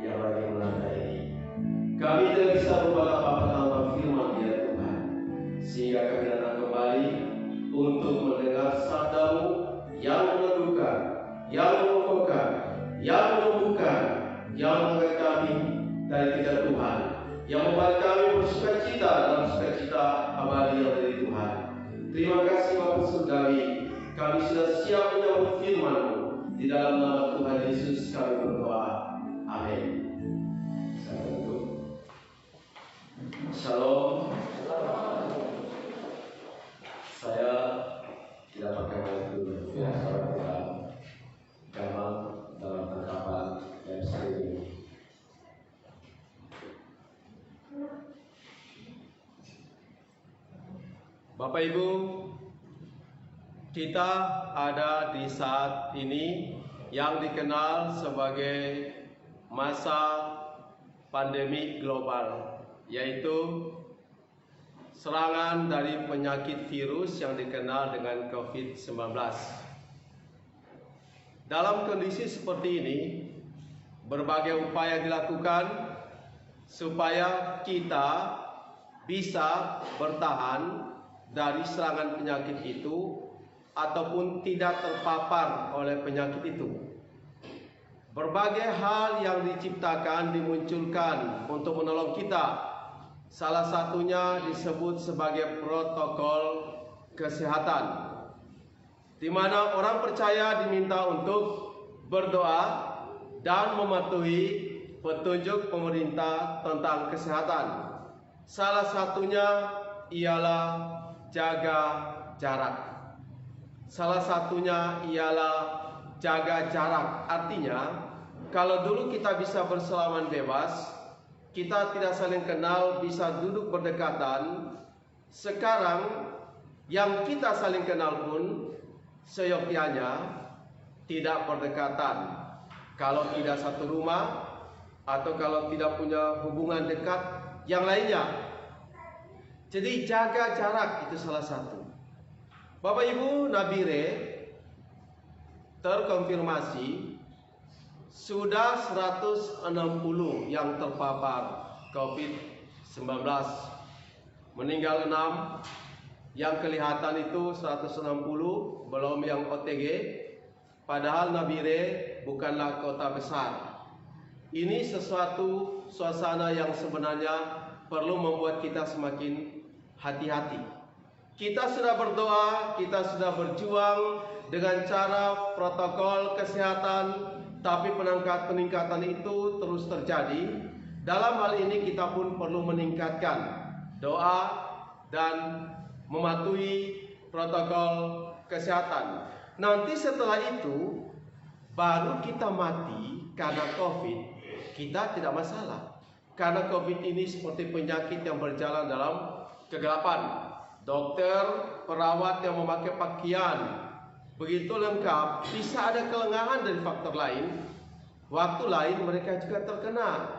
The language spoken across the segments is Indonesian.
yang lagi melanda ini. Kami tidak bisa berbuat apa-apa tanpa firman Dia Tuhan, sehingga kami datang kembali untuk mendengar sabda-Mu yang meneguhkan, yang mengukuhkan, yang menumbuhkan, yang mengangkat kami dari kejatuhan, yang membuat kami bersukacita dalam sukacita abadi yang dari Tuhan. Terima kasih Bapa Surgawi, kami sudah siap menyambut firman-Mu. Di dalam nama Tuhan Yesus kami berdoa. Amin. Saya tutup. Shalom. Saya tidak pakai mic dulu. Ya, saya tidak gampang dalam tangkapan live streaming. Bapak Ibu, kita ada di saat ini yang dikenal sebagai masa pandemi global, yaitu serangan dari penyakit virus yang dikenal dengan COVID-19. Dalam kondisi seperti ini, berbagai upaya dilakukan supaya kita bisa bertahan dari serangan penyakit itu ataupun tidak terpapar oleh penyakit itu. Berbagai hal yang diciptakan, dimunculkan untuk menolong kita. Salah satunya disebut sebagai protokol kesehatan, di mana orang percaya diminta untuk berdoa dan mematuhi petunjuk pemerintah tentang kesehatan. Salah satunya ialah jaga jarak. Salah satunya ialah jaga jarak. Artinya, kalau dulu kita bisa bersalaman bebas, kita tidak saling kenal, bisa duduk berdekatan. Sekarang yang kita saling kenal pun seyogyanya tidak berdekatan. Kalau tidak satu rumah atau kalau tidak punya hubungan dekat yang lainnya. Jadi jaga jarak itu salah satu. Bapak Ibu, Nabire terkonfirmasi sudah 160 yang terpapar COVID-19. Meninggal 6, yang kelihatan itu 160, belum yang OTG. Padahal Nabire bukanlah kota besar. Ini sesuatu suasana yang sebenarnya perlu membuat kita semakin hati-hati. Kita sudah berdoa, kita sudah berjuang dengan cara protokol kesehatan, tapi peningkatan itu terus terjadi. Dalam hal ini kita pun perlu meningkatkan doa dan mematuhi protokol kesehatan. Nanti setelah itu baru kita mati karena COVID, kita tidak masalah. Karena COVID ini seperti penyakit yang berjalan dalam kegelapan. Dokter, perawat yang memakai pakaian begitu lengkap, bisa ada kelengahan dari faktor lain. Waktu lain mereka juga terkena.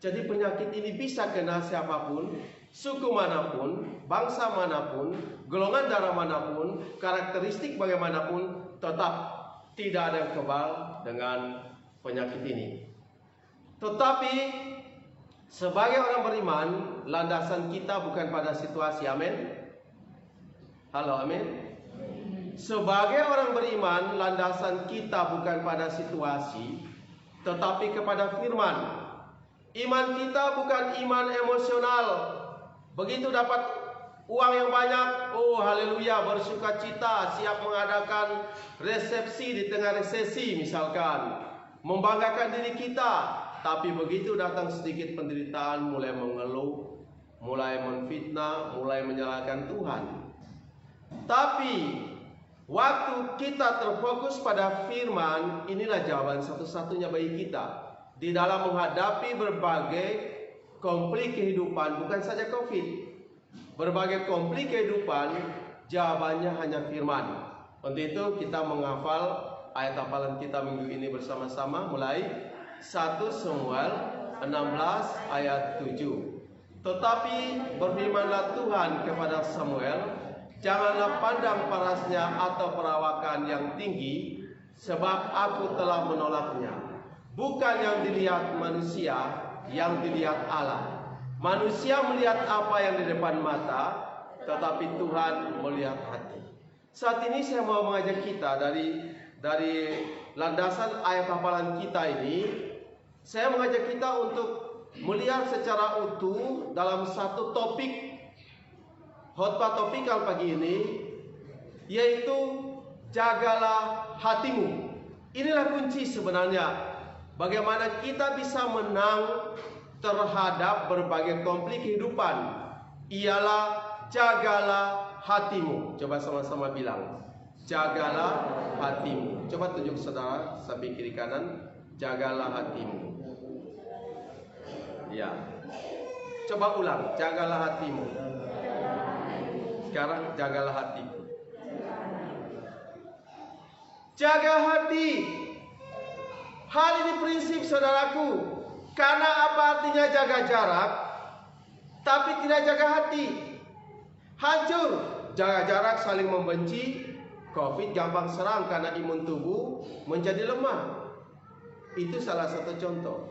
Jadi penyakit ini bisa kena siapapun, suku manapun, bangsa manapun, golongan darah manapun, karakteristik bagaimanapun, tetap tidak ada yang kebal dengan penyakit ini. Tetapi sebagai orang beriman, landasan kita bukan pada situasi. Amin. Halo, amin. Sebagai orang beriman, landasan kita bukan pada situasi, tetapi kepada firman. Iman kita bukan iman emosional. Begitu dapat uang yang banyak, oh haleluya, bersukacita, siap mengadakan resepsi di tengah resesi misalkan, membanggakan diri kita. Tapi begitu datang sedikit penderitaan, mulai mengeluh, mulai menfitnah, mulai menyalahkan Tuhan. Tapi waktu kita terfokus pada firman, inilah jawaban satu-satunya bagi kita di dalam menghadapi berbagai konflik kehidupan, bukan saja COVID. Berbagai konflik kehidupan, jawabannya hanya firman. Untuk itu kita menghafal ayat hafalan kita minggu ini bersama-sama, mulai 1 Samuel 16 ayat 7. Tetapi berfirmanlah Tuhan kepada Samuel, janganlah pandang parasnya atau perawakan yang tinggi, sebab aku telah menolaknya. Bukan yang dilihat manusia, yang dilihat Allah. Manusia melihat apa yang di depan mata, tetapi Tuhan melihat hati. Saat ini saya mau mengajak kita dari landasan ayat hafalan kita ini, saya mengajak kita untuk melihat secara utuh dalam satu topik khotbah topikal pagi ini, yaitu jagalah hatimu. Inilah kunci sebenarnya bagaimana kita bisa menang terhadap berbagai konflik kehidupan. Ialah jagalah hatimu. Coba sama-sama bilang, jagalah hatimu. Coba tunjuk saudara samping kiri kanan, jagalah hatimu. Ya. Coba ulang, jagalah hatimu. Sekarang jagalah hatiku. Jaga hati. Hal ini prinsip saudaraku. Karena apa artinya jaga jarak, tapi tidak jaga hati? Hancur. Jaga jarak saling membenci. Covid gampang serang karena imun tubuh menjadi lemah. Itu salah satu contoh.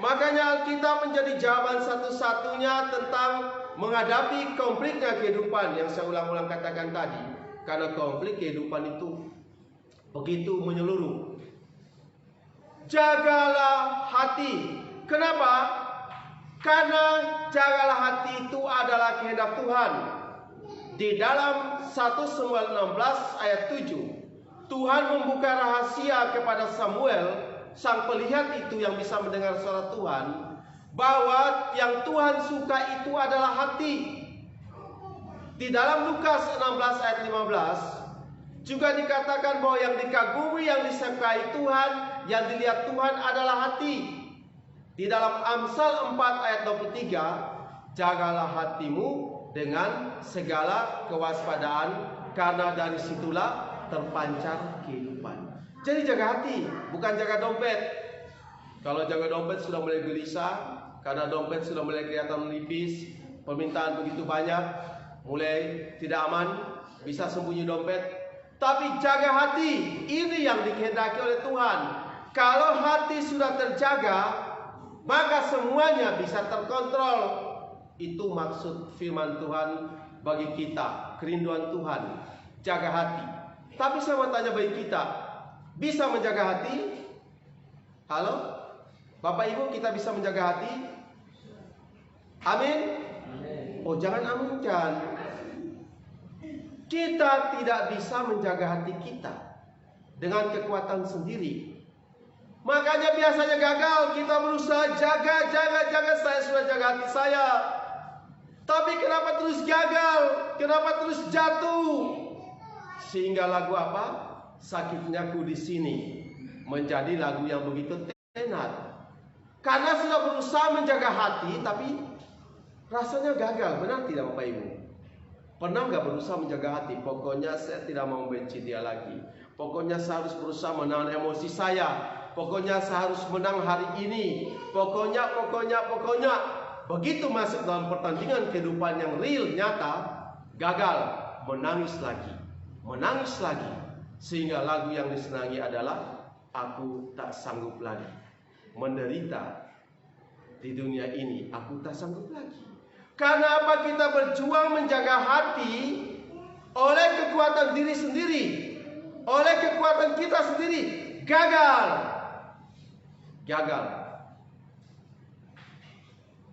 Makanya Alkitab menjadi jawaban satu-satunya tentang menghadapi konfliknya kehidupan yang saya ulang-ulang katakan tadi. Karena konflik kehidupan itu begitu menyeluruh. Jagalah hati. Kenapa? Karena jagalah hati itu adalah kehendak Tuhan. Di dalam 1 Samuel 16 ayat 7, Tuhan membuka rahasia kepada Samuel, sang pelihat itu yang bisa mendengar suara Tuhan, bahwa yang Tuhan suka itu adalah hati. Di dalam Lukas 16 ayat 15 juga dikatakan bahwa yang dikagumi, yang disukai Tuhan, yang dilihat Tuhan adalah hati. Di dalam Amsal 4 ayat 23, jagalah hatimu dengan segala kewaspadaan, karena dari situlah terpancar kehidupan. Jadi jaga hati, bukan jaga dompet. Kalau jaga dompet sudah mulai gelisah, karena dompet sudah mulai kelihatan menipis, permintaan begitu banyak, mulai tidak aman, bisa sembunyi dompet. Tapi jaga hati, ini yang dikehendaki oleh Tuhan. Kalau hati sudah terjaga, maka semuanya bisa terkontrol. Itu maksud firman Tuhan bagi kita, kerinduan Tuhan, jaga hati. Tapi saya mau tanya bagi kita, bisa menjaga hati? Halo? Bapak Ibu, kita bisa menjaga hati? Amin? Oh, jangan aminkan. Kita tidak bisa menjaga hati kita dengan kekuatan sendiri. Makanya biasanya gagal. Kita berusaha jaga, saya sudah jaga hati saya. Tapi kenapa terus gagal? Kenapa terus jatuh? Sehingga lagu apa? Sakitnya ku di sini menjadi lagu yang begitu tenar. Karena sudah berusaha menjaga hati, tapi rasanya gagal. Benar tidak Bapak Ibu? Pernah nggak berusaha menjaga hati? Pokoknya saya tidak mau membenci dia lagi. Pokoknya saya harus berusaha menahan emosi saya. Pokoknya saya harus menang hari ini. Pokoknya. Begitu masuk dalam pertandingan kehidupan yang real, nyata, gagal. Menangis lagi. Sehingga lagu yang disenangi adalah aku tak sanggup lagi menderita di dunia ini. Aku tak sanggup lagi. Karena apa? Kita berjuang menjaga hati oleh kekuatan diri sendiri, oleh kekuatan kita sendiri, gagal.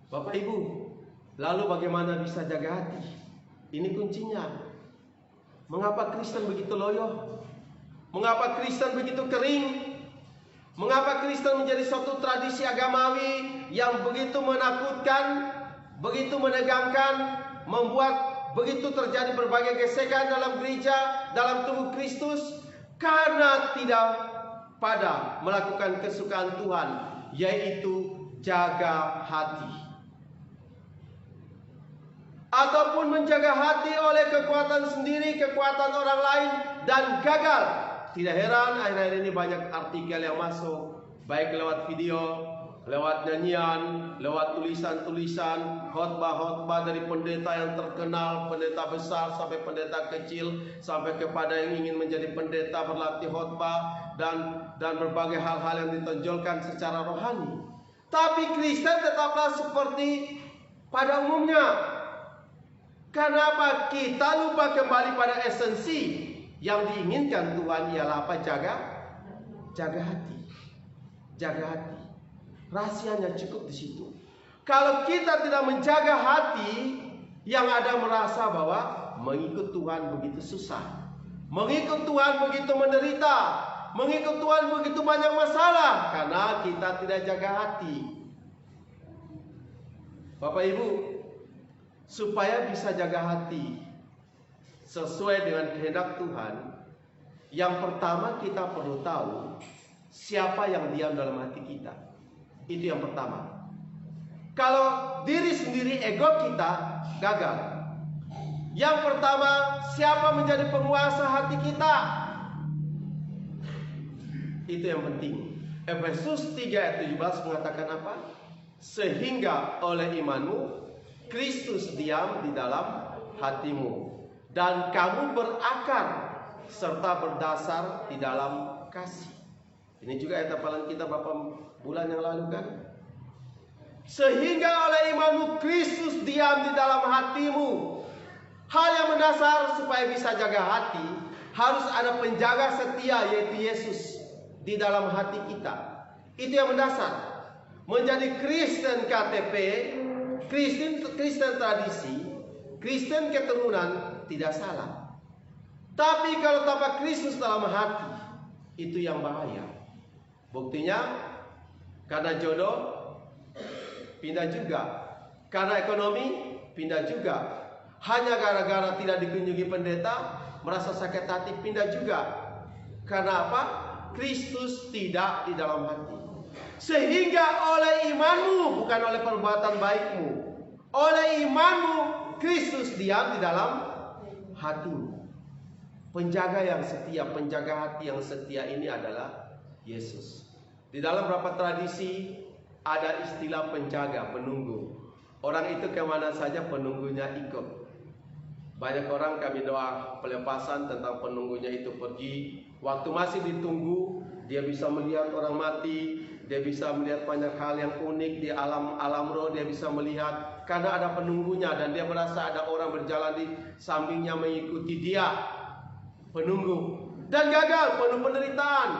Bapak Ibu, lalu bagaimana bisa jaga hati? Ini kuncinya. Mengapa Kristen begitu loyo? Mengapa Kristen begitu kering? Mengapa Kristen menjadi suatu tradisi agamawi yang begitu menakutkan, begitu menegangkan, membuat begitu terjadi berbagai gesekan dalam gereja, dalam tubuh Kristus? Karena tidak pada melakukan kesukaan Tuhan, yaitu jaga hati. Ataupun menjaga hati oleh kekuatan sendiri, kekuatan orang lain, dan gagal. Tidak heran akhir-akhir ini banyak artikel yang masuk, baik lewat video, lewat nyanyian, lewat tulisan-tulisan, khotbah-khotbah dari pendeta yang terkenal, pendeta besar sampai pendeta kecil, sampai kepada yang ingin menjadi pendeta berlatih khotbah dan berbagai hal-hal yang ditonjolkan secara rohani. Tapi Kristen tetaplah seperti pada umumnya. Kenapa kita lupa kembali pada esensi yang diinginkan Tuhan ialah apa? Jaga hati. Jaga hati. Rahasianya cukup di situ. Kalau kita tidak menjaga hati, yang ada merasa bahwa mengikut Tuhan begitu susah, mengikut Tuhan begitu menderita, mengikut Tuhan begitu banyak masalah, karena kita tidak jaga hati. Bapak Ibu, supaya bisa jaga hati sesuai dengan kehendak Tuhan, yang pertama kita perlu tahu siapa yang diam dalam hati kita. Itu yang pertama. Kalau diri sendiri, ego kita gagal. Yang pertama, siapa menjadi penguasa hati kita? Itu yang penting. Efesus 3 ayat 17 mengatakan apa? Sehingga oleh imanmu Kristus diam di dalam hatimu, dan kamu berakar serta berdasar di dalam kasih. Ini juga ayat hafalan kita beberapa bulan yang lalu kan? Sehingga oleh imanmu Kristus diam di dalam hatimu. Hal yang mendasar supaya bisa jaga hati, harus ada penjaga setia, yaitu Yesus di dalam hati kita. Itu yang mendasar. Menjadi Kristen KTP, Kristen tradisi, Kristen keturunan tidak salah. Tapi kalau tanpa Kristus dalam hati, itu yang bahaya. Buktinya, karena jodoh pindah juga, karena ekonomi pindah juga, hanya gara-gara tidak dikunjungi pendeta merasa sakit hati pindah juga. Karena apa? Kristus tidak di dalam hati. Sehingga oleh imanmu, bukan oleh perbuatan baikmu, oleh imanmu Kristus diam di dalam hatimu. Penjaga yang setia, penjaga hati yang setia ini adalah Yesus. Di dalam beberapa tradisi ada istilah penjaga, penunggu. Orang itu kemana saja penunggunya ikut. Banyak orang kami doa pelepasan tentang penunggunya itu pergi. Waktu masih ditunggu, dia bisa melihat orang mati, dia bisa melihat banyak hal yang unik di alam roh, dia bisa melihat karena ada penunggunya, dan dia merasa ada orang berjalan di sampingnya mengikuti dia. Penunggu. Dan gagal, penuh penderitaan.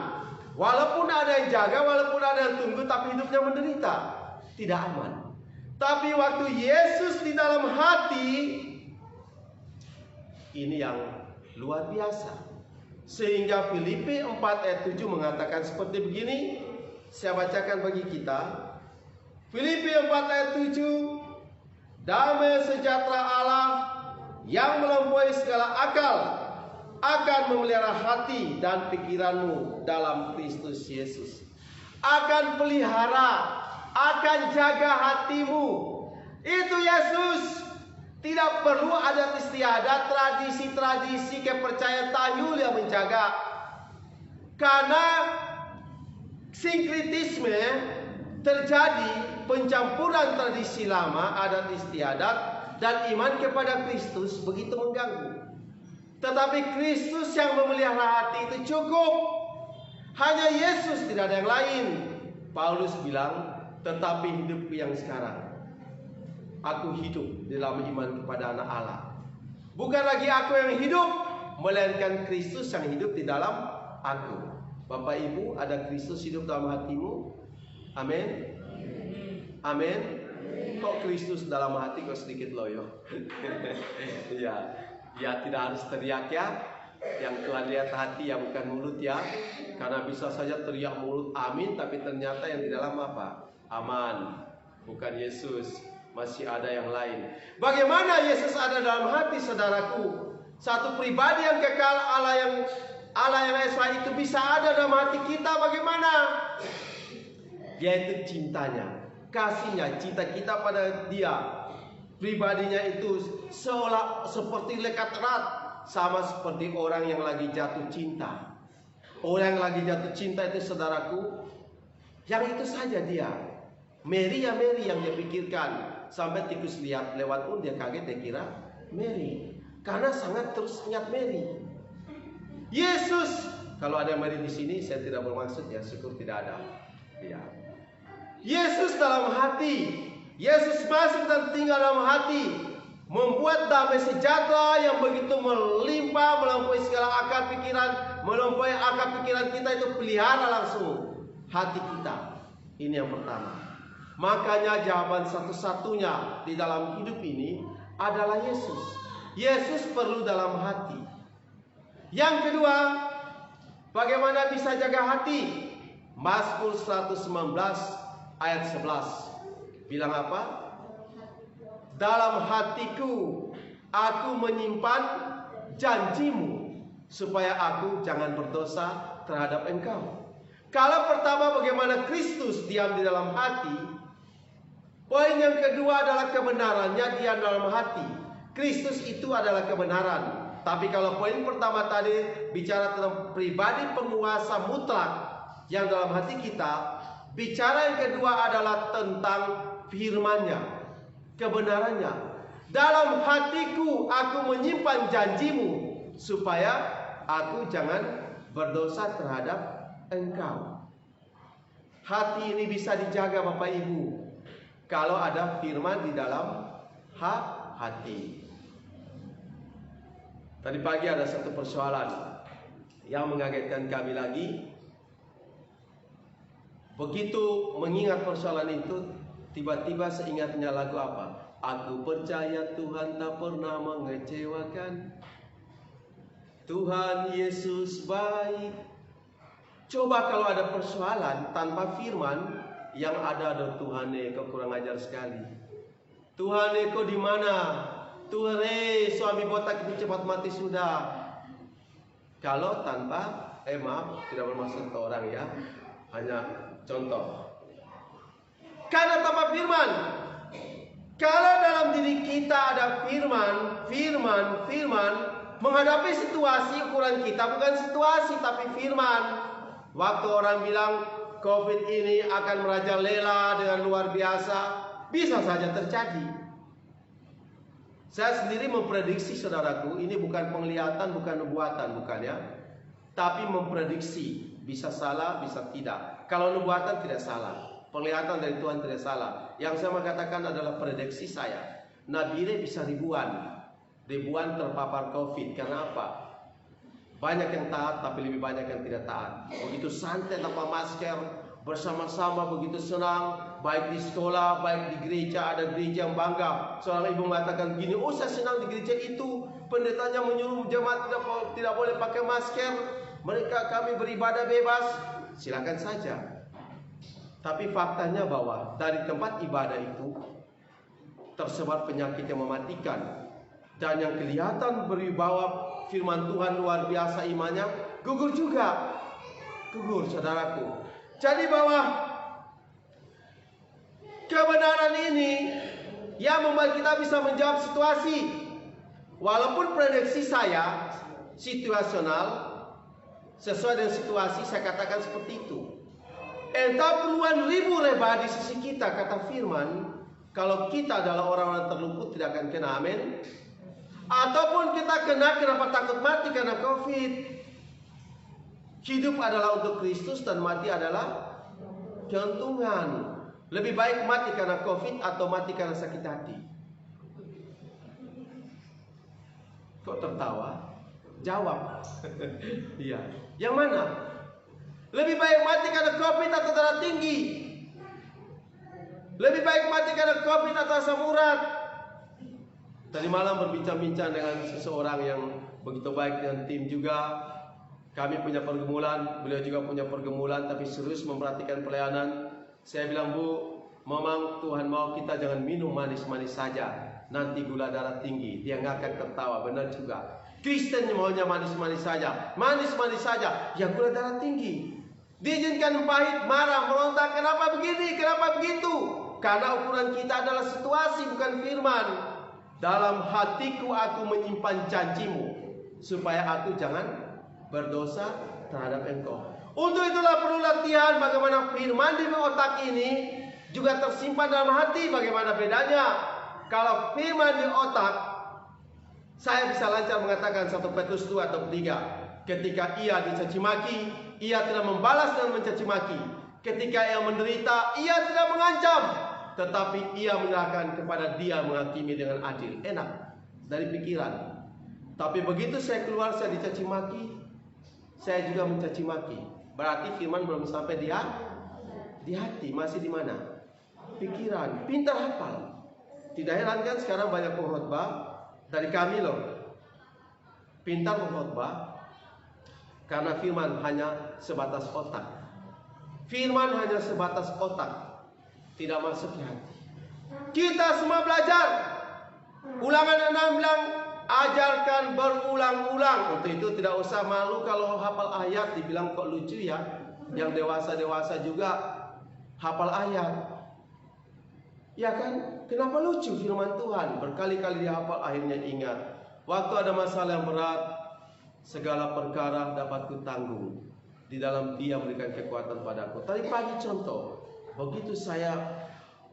Walaupun ada yang jaga, walaupun ada yang tunggu, tapi hidupnya menderita, tidak aman. Tapi waktu Yesus di dalam hati, ini yang luar biasa. Sehingga Filipi 4 ayat 7 mengatakan seperti begini. Saya bacakan bagi kita. Filipi 4 ayat 7. Damai sejahtera Allah yang melampaui segala akal akan memelihara hati dan pikiranmu dalam Kristus Yesus. Akan pelihara, akan jaga hatimu. Itu Yesus. Tidak perlu adat istiadat, tradisi-tradisi, kepercayaan tahyul yang menjaga. Karena sinkretisme terjadi, pencampuran tradisi lama, adat istiadat, dan iman kepada Kristus begitu mengganggu. Tetapi Kristus yang memelihara hati itu cukup. Hanya Yesus, tidak ada yang lain. Paulus bilang, tetapi hidupku yang sekarang, aku hidup dalam iman kepada anak Allah. Bukan lagi aku yang hidup, melainkan Kristus yang hidup di dalam aku. Bapak Ibu, ada Kristus hidup dalam hatimu? Amin. Amin. Kok Kristus dalam hati kok sedikit loyo? Ya tidak harus teriak ya. Yang Tuhan lihat hati ya, bukan mulut ya. Karena bisa saja teriak mulut amin, tapi ternyata yang di dalam apa? Aman. Bukan Yesus. Masih ada yang lain. Bagaimana Yesus ada dalam hati saudaraku? Satu pribadi yang kekal, Allah yang Esa itu bisa ada dalam hati kita. Bagaimana? Yaitu cintanya, kasihnya, cinta kita pada dia. Pribadinya itu seolah seperti lekat erat, sama seperti orang yang lagi jatuh cinta. Orang yang lagi jatuh cinta itu saudaraku, yang itu saja dia. Mary ya Mary yang dia pikirkan. Sampai tikus lihat lewat pun dia kaget, dia kira Mary. Karena sangat terus ingat Mary. Yesus, kalau ada Mary di sini, saya tidak bermaksud ya, syukur tidak ada. Ya. Yesus dalam hati, Yesus masuk dan tinggal dalam hati, membuat damai sejahtera yang begitu melimpah melampaui segala akal pikiran, melampaui akal pikiran kita, itu pelihara langsung hati kita. Ini yang pertama. Makanya jawaban satu-satunya di dalam hidup ini adalah Yesus. Yesus perlu dalam hati. Yang kedua, bagaimana bisa jaga hati? Mazmur 119 ayat 11 bilang apa? Dalam hatiku aku menyimpan janjimu, supaya aku jangan berdosa terhadap engkau. Kalau pertama bagaimana Kristus diam di dalam hati, poin yang kedua adalah kebenarannya diam dalam hati. Kristus itu adalah kebenaran. Tapi kalau poin pertama tadi bicara tentang pribadi penguasa mutlak yang dalam hati kita, bicara yang kedua adalah tentang firman-Nya, kebenarannya. Dalam hatiku aku menyimpan janjimu, supaya aku jangan berdosa terhadap engkau. Hati ini bisa dijaga Bapak Ibu kalau ada firman di dalam hati. Tadi pagi ada satu persoalan yang mengagetkan kami lagi. Begitu mengingat persoalan itu, tiba-tiba seingatnya lagu apa? Aku percaya Tuhan tak pernah mengecewakan. Tuhan Yesus baik. Coba kalau ada persoalan tanpa firman, yang ada Tuhan kau kurang ajar sekali. Tuhan kau di mana? Tuhan suami botak itu cepat mati sudah. Kalau tanpa maaf, tidak bermaksud ke orang ya, hanya contoh. Karena tanpa firman. Kalau dalam diri kita ada firman, menghadapi situasi, ukuran kita bukan situasi tapi firman. Waktu orang bilang COVID ini akan merajalela dengan luar biasa, bisa saja terjadi. Saya sendiri memprediksi, saudaraku, ini bukan penglihatan, bukan nubuatan, bukan ya, tapi memprediksi. Bisa salah, bisa tidak. Kalau nubuatan tidak salah, penglihatan dari Tuhan tidak salah. Yang saya mengatakan adalah prediksi saya. Nabire bisa ribuan terpapar COVID. Karena apa? Banyak yang taat, tapi lebih banyak yang tidak taat. Begitu santai tanpa masker, bersama-sama begitu senang, baik di sekolah, baik di gereja. Ada gereja yang bangga. Seorang ibu mengatakan gini, oh saya senang di gereja itu, pendetanya menyuruh jemaat tidak boleh pakai masker, kami beribadah bebas. Silakan saja. Tapi faktanya bahwa dari tempat ibadah itu tersebar penyakit yang mematikan. Dan yang kelihatan berwibawa firman Tuhan luar biasa imannya, gugur juga. Gugur, saudaraku. Jadi bahwa kebenaran ini yang membuat kita bisa menjawab situasi. Walaupun prediksi saya situasional, sesuai dengan situasi, saya katakan seperti itu. Entah puluhan ribu rebah di sisi kita, kata firman, kalau kita adalah orang-orang terluput tidak akan kena, amin. Ataupun kita kena, kenapa takut mati karena COVID? Hidup adalah untuk Kristus dan mati adalah keuntungan. Lebih baik mati karena COVID atau mati karena sakit hati? Kok tertawa? Jawab. Iya. Yang mana? Lebih baik mati karena COVID atau darah tinggi? Lebih baik mati karena COVID atau asam urat? Tadi malam berbincang-bincang dengan seseorang yang begitu baik dengan tim juga. Kami punya pergumulan, beliau juga punya pergumulan, tapi serius memperhatikan pelayanan. Saya bilang, Bu, memang Tuhan mau kita jangan minum manis-manis saja, nanti gula darah tinggi. Dia ngakak tertawa, benar juga. Kristen maunya manis-manis saja, manis-manis saja, ya gula darah tinggi. Diizinkan pahit, marah, meronta, kenapa begini, kenapa begitu? Karena ukuran kita adalah situasi, bukan firman. Dalam hatiku aku menyimpan janjimu, supaya aku jangan berdosa terhadap engkau. Untuk itulah perlu latihan bagaimana firman di otak ini juga tersimpan dalam hati. Bagaimana bedanya? Kalau firman di otak, saya bisa lancar mengatakan 1 Petrus 2 atau 3. Ketika ia dicaci maki, ia tidak membalas dan mencaci maki. Ketika ia menderita, ia tidak mengancam, tetapi ia menyerahkan kepada Dia menghakimi dengan adil. Enak dari pikiran. Tapi begitu saya keluar, saya dicaci maki, saya juga mencaci maki. Berarti firman belum sampai di hati, masih di mana? Pikiran. Pintar hafal. Tidak heran kan sekarang banyak pengkhotbah dari kami loh, pintar mengkhotbah, karena firman hanya sebatas otak. Firman hanya sebatas otak, tidak masuk ke hati. Kita semua belajar. Ulangan 6 bilang, ajarkan berulang-ulang. Untuk itu tidak usah malu kalau hafal ayat. Dibilang kok lucu ya, yang dewasa-dewasa juga hafal ayat. Ya kan? Kenapa lucu firman Tuhan? Berkali-kali dihafal, akhirnya ingat. Waktu ada masalah yang berat, segala perkara dapat kutanggung. Di dalam Dia berikan kekuatan padaku. Tadi pagi contoh, begitu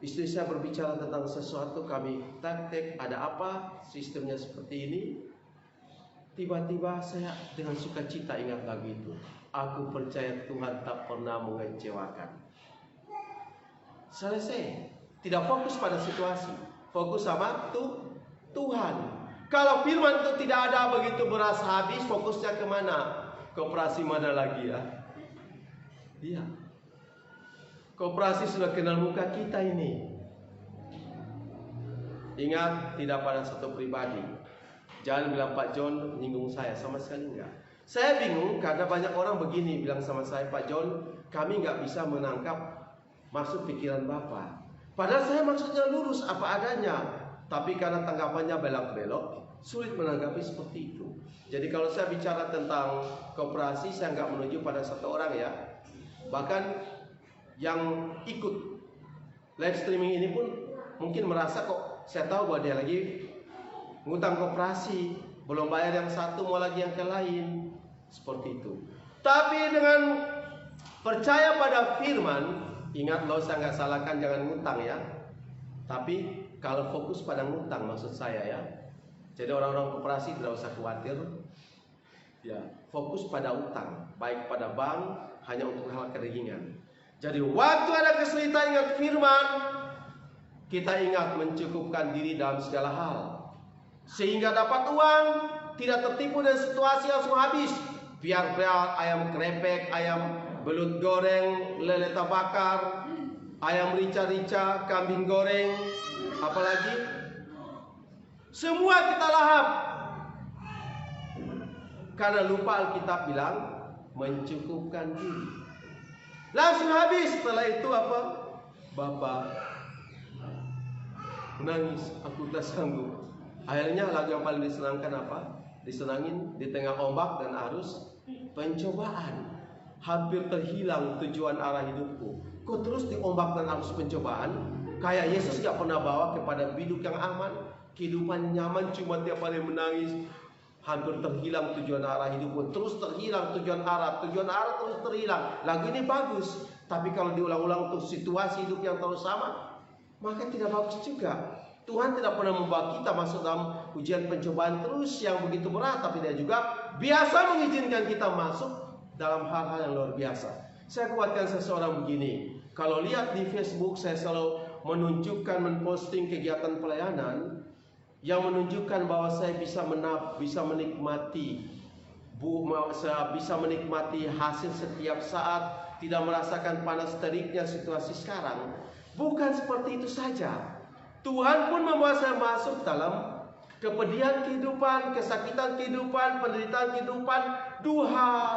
istri saya berbicara tentang sesuatu, kami taktik ada apa, sistemnya seperti ini. Tiba-tiba saya dengan sukacita ingat lagu itu. Aku percaya Tuhan tak pernah mengecewakan. Selesai. Tidak fokus pada situasi, fokus sama Tuhan. Kalau firman itu tidak ada, begitu beras habis, fokusnya kemana? Koperasi mana lagi ya? Iya. Koperasi sudah kenal muka kita ini. Ingat, tidak pada satu pribadi. Jangan bilang Pak John menyinggung saya, sama sekali enggak. Saya bingung karena banyak orang begini bilang sama saya, Pak John, kami nggak bisa menangkap maksud pikiran Bapak. Padahal saya maksudnya lurus apa adanya, tapi karena tanggapannya belok-belok, sulit menanggapi seperti itu. Jadi kalau saya bicara tentang koperasi, saya nggak menuju pada satu orang ya. Bahkan yang ikut live streaming ini pun mungkin merasa kok saya tahu bahwa dia lagi ngutang koperasi, belum bayar yang satu mau lagi yang ke lain, seperti itu. Tapi dengan percaya pada firman, ingat loh, saya nggak salahkan jangan ngutang ya. Tapi kalau fokus pada ngutang maksud saya ya. Jadi orang-orang koperasi tidak usah khawatir. Ya, fokus pada utang, baik pada bank hanya untuk hal keringan. Jadi waktu ada kesulitan ingat firman, kita ingat mencukupkan diri dalam segala hal, sehingga dapat uang, tidak tertipu dengan situasi langsung habis. Biar ayam krepek, ayam belut goreng, lele bakar, ayam rica-rica, kambing goreng, apalagi semua kita lahap. Karena lupa Alkitab bilang mencukupkan diri. Langsung habis. Setelah itu apa? Bapak menangis, aku tak sanggup. Akhirnya lagu yang paling disenangkan apa? Disenangin di tengah ombak dan arus pencobaan. Hampir terhilang tujuan arah hidupku. Kok terus diombak dan arus pencobaan? Kayak Yesus gak pernah bawa kepada biduk yang aman, kehidupan nyaman, cuma tiap hari menangis. Hampir terhilang tujuan arah hidupku. Terus terhilang tujuan arah terus terhilang. Lagu ini bagus, tapi kalau diulang-ulang untuk situasi hidup yang terus sama, maka tidak bagus juga. Tuhan tidak pernah membawa kita masuk dalam ujian pencobaan terus yang begitu berat, tapi Dia juga biasa mengizinkan kita masuk dalam hal-hal yang luar biasa. Saya kuatkan seseorang begini, kalau lihat di Facebook saya selalu menunjukkan, memposting kegiatan pelayanan yang menunjukkan bahwa saya bisa menikmati hasil setiap saat, tidak merasakan panas teriknya situasi sekarang. Bukan seperti itu saja. Tuhan pun membawa saya masuk dalam kepedihan kehidupan, kesakitan kehidupan, penderitaan kehidupan, dua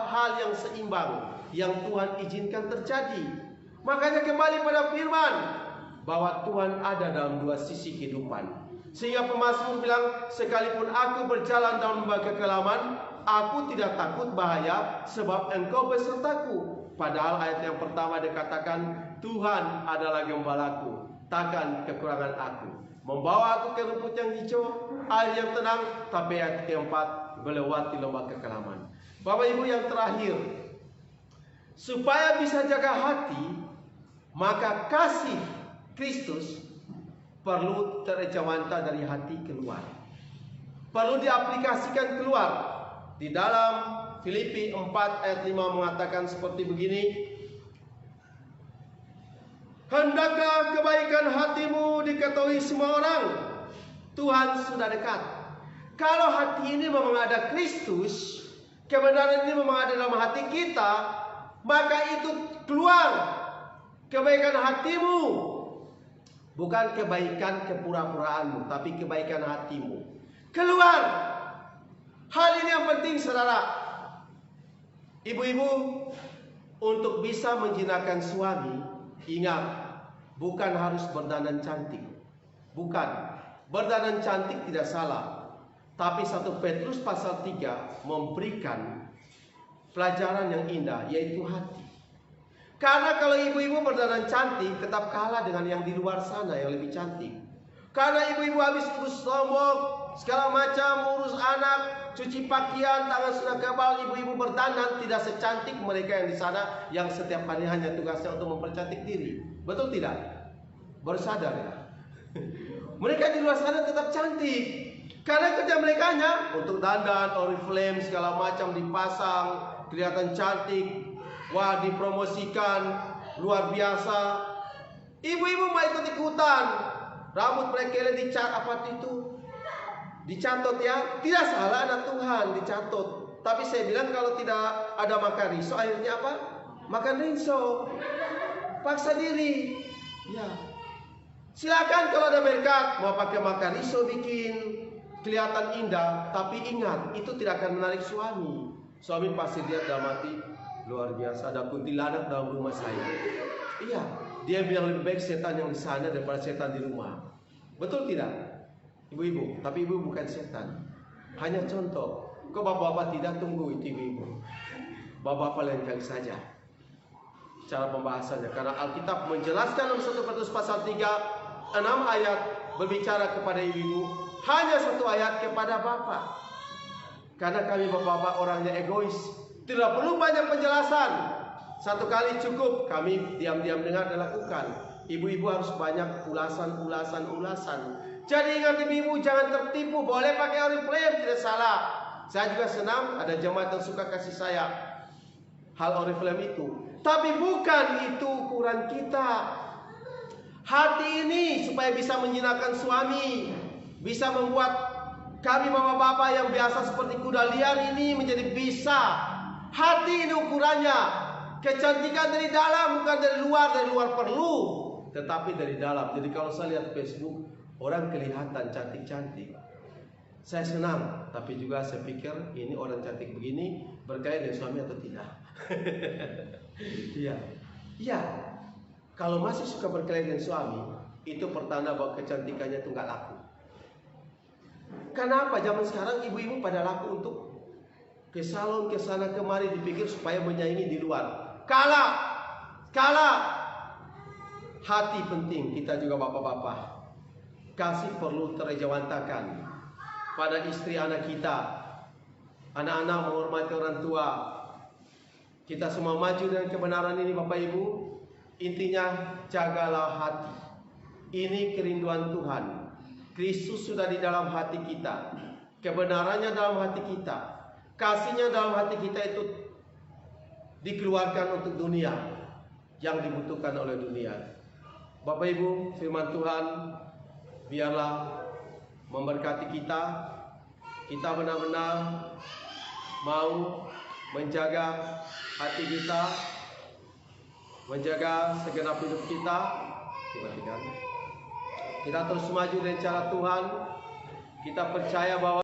hal yang seimbang yang Tuhan izinkan terjadi. Makanya kembali pada firman bahwa Tuhan ada dalam dua sisi kehidupan. Sehingga pemazmur bilang, sekalipun aku berjalan dalam lembah kekelaman, aku tidak takut bahaya sebab Engkau besertaku. Padahal ayat yang pertama dikatakan, Tuhan adalah gembalaku, takkan kekurangan aku. Membawa aku ke rumput yang hijau, air yang tenang. Tapi ayat keempat, melewati lembah kekelaman. Bapak Ibu yang terakhir, supaya bisa jaga hati, maka kasih Kristus perlu terejawanta dari hati keluar. Perlu diaplikasikan keluar. Di dalam Filipi 4 ayat 5 mengatakan seperti begini. Hendaklah kebaikan hatimu diketahui semua orang. Tuhan sudah dekat. Kalau hati ini memang ada Kristus, kebenaran ini memang ada dalam hati kita, maka itu keluar kebaikan hatimu. Bukan kebaikan kepura-puraanmu, tapi kebaikan hatimu. Keluar. Hal ini yang penting, saudara. Ibu-ibu, untuk bisa menjinakkan suami, ingat, bukan harus berdandan cantik. Bukan. Berdandan cantik tidak salah. Tapi 1 Petrus pasal 3 memberikan pelajaran yang indah, yaitu hati. Karena kalau ibu-ibu berdandan cantik, tetap kalah dengan yang di luar sana yang lebih cantik. Karena ibu-ibu habis urus lombok, segala macam, urus anak, cuci pakaian, tangan sudah kebal, ibu-ibu berdandan tidak secantik mereka yang di sana, yang setiap hari hanya tugasnya untuk mempercantik diri. Betul tidak? Baru sadar ya? Mereka di luar sana tetap cantik. Karena kerja mereka hanya untuk dandan, oriflame, segala macam dipasang, kelihatan cantik. Wah, dipromosikan luar biasa. Ibu-ibu mau ikut-ikutan. Rambut mereka dicat apa itu? Dicatot ya. Tidak salah anak Tuhan dicatot. Tapi saya bilang kalau tidak ada makan riso, akhirnya apa? Makan rinso. Paksa diri. Ya. Silakan kalau ada berkat mau pakai makan riso bikin kelihatan indah, tapi ingat itu tidak akan menarik suami. Suami pasti lihat dalam hati, luar biasa, ada kuntilanak dalam rumah saya. Iya, dia bilang lebih baik setan yang di sana daripada setan di rumah. Betul tidak? Ibu-ibu, tapi ibu bukan setan. Hanya contoh. Kok bapak-bapak tidak tunggu itu ibu-ibu? Bapak-bapak lain kali saja cara pembahasannya. Karena Alkitab menjelaskan dalam 1 Petrus pasal 3, 6 ayat berbicara kepada ibu-ibu, hanya 1 ayat kepada bapak. Karena kami bapak-bapak orangnya egois. Tidak perlu banyak penjelasan. 1 kali cukup. Kami diam-diam dengar dan lakukan. Ibu-ibu harus banyak ulasan. Jadi ingat ibu-ibu, jangan tertipu. Boleh pakai oriflame, tidak salah. Saya juga senang ada jemaat yang suka kasih saya hal oriflame itu. Tapi bukan itu ukuran kita. Hati ini supaya bisa menjinakkan suami, bisa membuat kami bapak-bapak yang biasa seperti kuda liar ini menjadi bisa. Hati ini ukurannya. Kecantikan dari dalam, bukan dari luar. Dari luar perlu, tetapi dari dalam. Jadi kalau saya lihat Facebook, orang kelihatan cantik-cantik, saya senang. Tapi juga saya pikir, ini orang cantik begini berkait dengan suami atau tidak. Iya. Iya. Kalau masih suka berkelahi dengan suami, itu pertanda bahwa kecantikannya itu nggak laku. Kenapa zaman sekarang ibu-ibu pada laku untuk ke salon, ke sana kemari, dipikir supaya menyaingi di luar. Kalah. Hati penting. Kita juga bapak-bapak, kasih perlu terejawantakan pada istri anak kita. Anak-anak menghormati orang tua. Kita semua maju dengan kebenaran ini Bapak Ibu. Intinya jagalah hati. Ini kerinduan Tuhan. Kristus sudah di dalam hati kita. Kebenarannya dalam hati kita. Kasihnya dalam hati kita itu dikeluarkan untuk dunia yang dibutuhkan oleh dunia. Bapak Ibu, firman Tuhan biarlah memberkati kita. Kita benar-benar mau menjaga hati kita, menjaga segenap hidup kita. Kita terus maju dengan cara Tuhan. Kita percaya bahwa